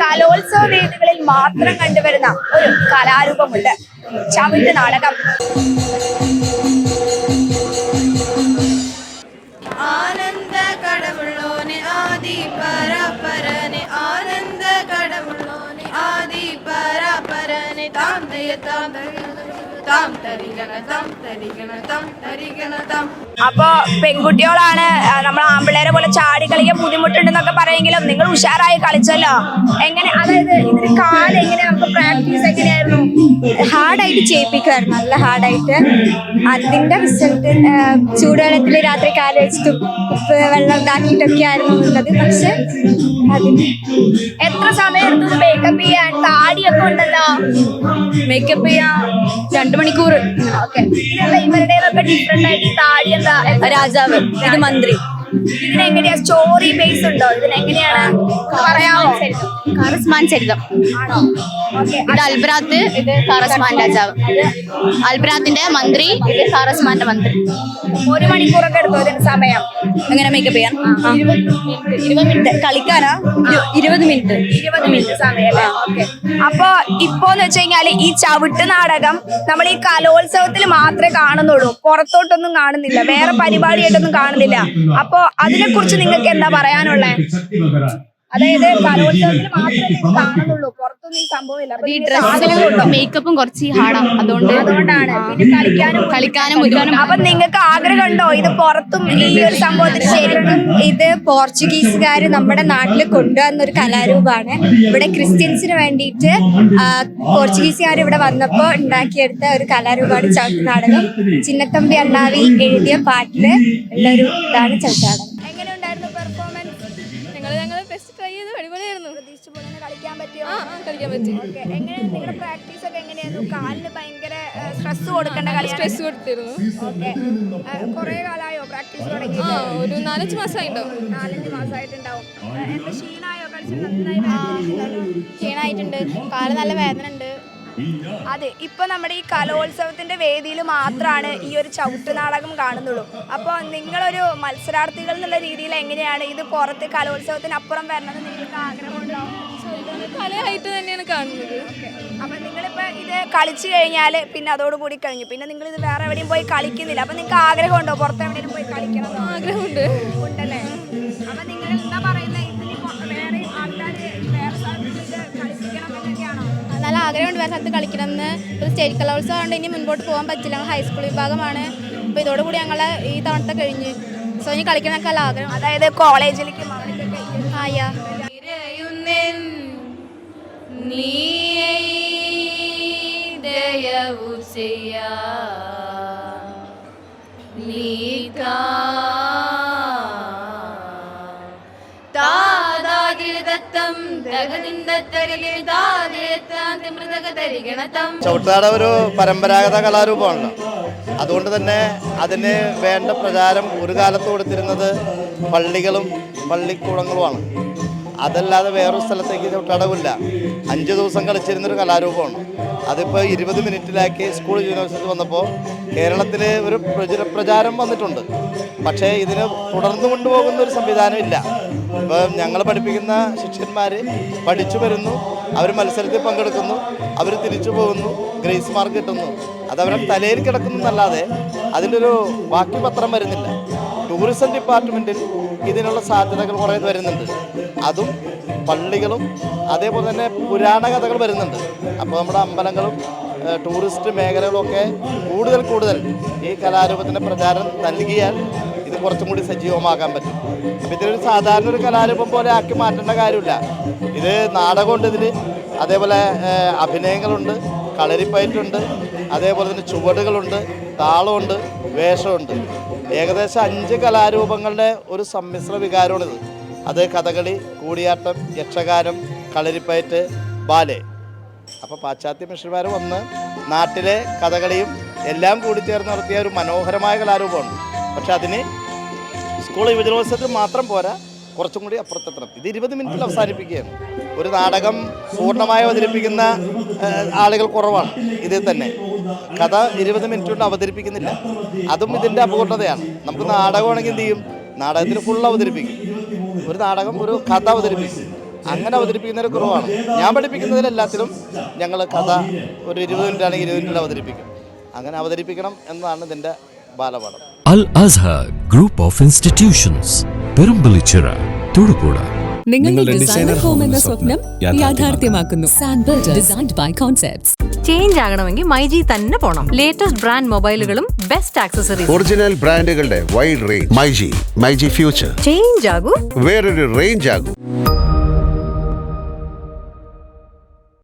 കലോത്സവ വേദികളിൽ മാത്രം കണ്ടുവരുന്ന ഒരു കലാരൂപമുണ്ട്, ചവിട്ട് നാടകം. ആനന്ദ കടവുള്ളോനെ ആദി പരപരനെ, ആനന്ദ കടവുള്ളോനെ ആദി പരപരനെ, താം തയ താം താം തരികണ താം തരികണ താം തരികണ താം. അപ്പൊ പെൺകുട്ടികളാണ് നമ്മൾ ആമ്പിള്ളേരെ പോലെ ചാടി കളിക്കാൻ ബുദ്ധിമുട്ടുണ്ടെന്നൊക്കെ പറയുമെങ്കിലും നിങ്ങൾ ഉഷാറായി കളിച്ചല്ലോ. എങ്ങനെ, അതായത് ഇതിന് കാല് എങ്ങനെ, നമുക്ക് പ്രാക്ടീസ് എങ്ങനെയായിരുന്നു? ഹാർഡായിട്ട് ചെയ്യിപ്പിക്കുമായിരുന്നു, നല്ല ഹാർഡായിട്ട്. അതിന്റെ റിസൾട്ട് ചൂടുവെള്ളത്തിൽ രാത്രി കാല് വെച്ചിട്ട് ഉപ്പ് വെള്ളം ഉണ്ടാക്കിയിട്ടൊക്കെ ആയിരുന്നു ഉള്ളത്. പക്ഷെ അതിന് എത്ര സമയം എടുത്തത് മേക്കപ്പ് ചെയ്യാൻ? താടിയൊക്കെ ഉണ്ടല്ലോ, മേക്കപ്പ് ചെയ്യാൻ 2 മണിക്കൂർ. ഓക്കെ. ഇതെന്താ ഇവരുടേതൊക്കെ ഡിഫറെന്റ് ആയിട്ട് ഈ താടി എന്താ? രാജാവ്, ഇത് മന്ത്രി. ഇതിനെങ്ങനെയാ സ്റ്റോറി ബേസ് ഉണ്ടോ? ഇതിനെങ്ങനെയാണ് പറയാമോ? കാറസ്മാൻ ചരിതം ആണോ? ഓക്കെ. ഇത് അൽബ്രാത്ത്, ഇത് കാറസ്മാൻ രാജാവ്. അൽബ്രാത്തിന്റെ മന്ത്രി, ഇത് കാറസ്മാന്റെ മന്ത്രി. 1 മണിക്കൂറൊക്കെ എടുത്തോ ഇതിന് സമയം? എങ്ങനെ മേക്കപ്പ് ചെയ്യാൻ? 20 മിനിറ്റ്. കളിക്കാനാ 20 മിനിറ്റ്. 20 മിനിറ്റ് സമയം. ഓക്കെ. അപ്പൊ ഇപ്പോന്ന് വെച്ച് കഴിഞ്ഞാല് ഈ ചവിട്ട് നാടകം നമ്മൾ ഈ കലോത്സവത്തിൽ മാത്രമേ കാണുന്നുള്ളൂ, പുറത്തോട്ടൊന്നും കാണുന്നില്ല, വേറെ പരിപാടിയായിട്ടൊന്നും കാണുന്നില്ല. അപ്പൊ അതിനെ കുറിച്ച് നിങ്ങൾക്ക് എന്താ പറയാനുള്ളത്? അതായത് കലോത്സവത്തിൽ മാത്രമേ കാണുന്നുള്ളൂ, പുറത്തൊന്നും ഈ സംഭവമില്ല. ഈ ഡ്രസ്സും മേക്കപ്പും കുറച്ച് ഹാർഡാണ്, അതുകൊണ്ടാണ്. പിന്നെ കളിക്കാനും മുഴുവനും. അപ്പൊ നിങ്ങൾക്ക് ആഗ്രഹം ഉണ്ടോ ഇത് പുറത്തും ഈ ഒരു സംഭവത്തിൽ ശരിക്കും? ഇത് പോർച്ചുഗീസുകാർ നമ്മുടെ നാട്ടിൽ കൊണ്ടുവന്നൊരു കലാരൂപമാണ്. ഇവിടെ ക്രിസ്ത്യൻസിന് വേണ്ടിയിട്ട് പോർച്ചുഗീസുകാർ ഇവിടെ വന്നപ്പോൾ ഉണ്ടാക്കിയെടുത്ത ഒരു കലാരൂപമാണ് ചവിട്ട് നാടകം. ചിന്നത്തമ്പി അണ്ണാവി എഴുതിയ പാട്ടില് ഉള്ളൊരു ഇതാണ് ചവിട്ട് നാടകം. എങ്ങനെ ഉണ്ടായിരുന്നു പെർഫോമൻസ്? ഞങ്ങൾ ബെസ്റ്റ് ട്രൈ ചെയ്ത് അടിപൊളിയായിരുന്നു. പ്രതീക്ഷിച്ച പോലെ കളിക്കാൻ പറ്റിയോ? കളിക്കാൻ പറ്റി. എങ്ങനെയായിരുന്നു നിങ്ങളുടെ പ്രാക്ടീസ് ഒക്കെ? എങ്ങനെയായിരുന്നു? കാലിന് ഭയങ്കര സ്ട്രെസ് കൊടുക്കേണ്ട കളിയാണ്. സ്ട്രെസ് കൊടുത്തിരുന്നു. കുറെ കാലമായോ പ്രാക്ടീസ് തുടങ്ങി? ഒരു 4-5 മാസമായിട്ടുണ്ടാവും. 4-5 മാസമായിട്ടുണ്ടാവും. എന്താ ക്ഷീണായോ? കളിച്ചിട്ട് നന്നായി ക്ഷീണമായിട്ടുണ്ട്, കാല് നല്ല വേദന ഉണ്ട്. അതെ, ഇപ്പൊ നമ്മുടെ ഈ കലോത്സവത്തിന്റെ വേദിയിൽ മാത്രമാണ് ഈ ഒരു ചവിട്ട് നാടകം കാണുന്നുള്ളൂ. അപ്പോൾ നിങ്ങളൊരു മത്സരാർത്ഥികൾ എന്നുള്ള രീതിയിൽ എങ്ങനെയാണ് ഇത് പുറത്ത് കലോത്സവത്തിന് അപ്പുറം വരണമെന്ന് നിങ്ങൾക്ക് ആഗ്രഹമുണ്ടോ? കലയായിട്ട് തന്നെയാണ് കാണുന്നത്. അപ്പൊ നിങ്ങളിപ്പോ ഇത് കളിച്ചു കഴിഞ്ഞാൽ പിന്നെ അതോടുകൂടി കഴിഞ്ഞു, പിന്നെ നിങ്ങൾ ഇത് വേറെ എവിടെയും പോയി കളിക്കുന്നില്ല. അപ്പൊ നിങ്ങൾക്ക് ആഗ്രഹമുണ്ടോ പുറത്ത് എവിടെയും പോയി കളിക്കണം? ആഗ്രഹമുണ്ട്. ഉണ്ടല്ലേ? അപ്പൊ നിങ്ങൾ എന്താ പറയുന്നത്, ഇതിന് വേറെ ആൾക്കാർ വേറെ സ്ഥലത്ത് കളിപ്പിക്കണം എന്നൊക്കെയാണോ? നല്ല ആഗ്രഹമുണ്ട് വേറെ സ്ഥലത്ത് കളിക്കണമെന്ന്. ഒരു സ്റ്റേറ്റ് കലോത്സവം കൊണ്ട് ഇനി മുൻപോട്ട് പോകാൻ പറ്റില്ല, ഹൈസ്കൂൾ വിഭാഗമാണ്. അപ്പോൾ ഇതോടുകൂടി ഞങ്ങൾ ഈ തവണത്തെ കഴിഞ്ഞ്. സോ ഇനി കളിക്കണമൊക്കെ നല്ല ആഗ്രഹം. അതായത് കോളേജിലേക്കും അവിടേക്കൊക്കെ ആയാ ചവിട്ടുനാടകം ഒരു പരമ്പരാഗത കലാരൂപമാണല്ലോ. അതുകൊണ്ട് തന്നെ അതിന് വേണ്ട പ്രചാരം ഒരു കാലത്ത് കൊടുത്തിരുന്നത് പള്ളികളും പള്ളിക്കൂടങ്ങളുമാണ്. അതല്ലാതെ വേറൊരു സ്ഥലത്തേക്ക് ചവിട്ടുനാടകമില്ല. 5 ദിവസം കളിച്ചിരുന്നൊരു കലാരൂപമാണ്. അതിപ്പോൾ 20 മിനിറ്റിലാക്കി സ്കൂൾ യൂണിവേഴ്സിറ്റി വന്നപ്പോൾ കേരളത്തിൽ ഒരു പ്രചാരം വന്നിട്ടുണ്ട്. പക്ഷേ ഇതിന് തുടർന്നു കൊണ്ടുപോകുന്ന ഒരു സംവിധാനം ഇല്ല. ഇപ്പോൾ ഞങ്ങൾ പഠിപ്പിക്കുന്ന ശിഷ്യന്മാർ പഠിച്ചു വരുന്നു, അവർ മത്സരത്തിൽ പങ്കെടുക്കുന്നു, അവർ തിരിച്ചു പോകുന്നു, ഗ്രേസ് മാർക്ക് കിട്ടുന്നു. അതവരെ തലയിൽ കിടക്കുന്നതല്ലാതെ അതിലൊരു ബാക്കി പത്രം വരുന്നില്ല. ടൂറിസം ഡിപ്പാർട്ട്മെൻറ്റിൽ ഇതിനുള്ള സാധ്യതകൾ കുറേ വരുന്നുണ്ട്. അതും പള്ളികളും അതേപോലെ തന്നെ പുരാണ കഥകൾ വരുന്നുണ്ട്. അപ്പോൾ നമ്മുടെ അമ്പലങ്ങളും ടൂറിസ്റ്റ് മേഖലകളൊക്കെ കൂടുതൽ ഈ കലാരൂപത്തിൻ്റെ പ്രചാരം നൽകിയാൽ ഇത് കുറച്ചും കൂടി സജീവമാക്കാൻ പറ്റും. അപ്പോൾ ഇതൊരു സാധാരണ ഒരു കലാരൂപം പോലെ ആക്കി മാറ്റേണ്ട കാര്യമില്ല. ഇത് നാടകമുണ്ട്, ഇതിൽ അതേപോലെ അഭിനയങ്ങളുണ്ട്, കളരിപ്പയറ്റുണ്ട്, അതേപോലെ തന്നെ ചുവടുകളുണ്ട്, താളമുണ്ട്, വേഷമുണ്ട്. ഏകദേശം 5 കലാരൂപങ്ങളുടെ ഒരു സമ്മിശ്ര വികാരമാണിത്. അത് കഥകളി, കൂടിയാട്ടം, യക്ഷഗാനം, കളരിപ്പയറ്റ്, ബാലെ. അപ്പോൾ പാശ്ചാത്യ മിഷന്മാർ വന്ന് നാട്ടിലെ കഥകളിയും എല്ലാം കൂടി ചേർന്ന് നടത്തിയ ഒരു മനോഹരമായ കലാരൂപമാണ്. പക്ഷെ അതിന് സ്കൂൾ യുവജനോത്സവത്തിൽ മാത്രം പോരാ, കുറച്ചും കൂടി അപ്പുറത്തെത്തണം. ഇത് 20 മിനിറ്റിൽ അവസാനിപ്പിക്കുകയാണ്. ഒരു നാടകം പൂർണ്ണമായി അവതരിപ്പിക്കുന്ന ആളുകൾ കുറവാണ്. ഇതിൽ തന്നെ കഥ 20 മിനിറ്റ് കൊണ്ട് അവതരിപ്പിക്കുന്നില്ല. അതും ഇതിൻ്റെ അപൂർണതയാണ്. നമുക്ക് നാടകമാണെങ്കിൽ എന്ത് ചെയ്യും, നാടകത്തിന് ഫുൾ അവതരിപ്പിക്കും. ഒരു നാടകം ഒരു കഥ അവതരിപ്പിക്കും. അങ്ങനെ അവതരിപ്പിക്കുന്നതിന് കുറവാണ്. ഞാൻ പഠിപ്പിക്കുന്നതിലെല്ലാത്തിലും ഞങ്ങൾ കഥ ഒരു 20 മിനിറ്റ് ആണെങ്കിൽ 20 മിനിറ്റിൽ അവതരിപ്പിക്കും. അങ്ങനെ അവതരിപ്പിക്കണം എന്നതാണ് ഇതിൻ്റെ ബാലപാഠം. Al Azhar Group of Institutions, Perumpillichira, Thodupuzha. നിങ്ങളുടെ ഡിസൈനർ ഹോം എന്ന സ്വപ്നം യാഥാർത്ഥ്യമാക്കുന്നു. സാൻബിൾഡ് ഡിസൈൻഡ് ബൈ കോൺസെപ്റ്റ്സ്. ചേഞ്ച് ആകണമെങ്കിൽ മൈജി തന്നെ പോണം. ലേറ്റസ്റ്റ് ബ്രാൻഡ് മൊബൈലുകളും ബെസ്റ്റ് ആക്സസറീസ്, ഒറിജിനൽ ബ്രാൻഡുകളുടെ wide range. MyG future. Change ആകൂ, വേറൊരു റേഞ്ച് ആകൂ.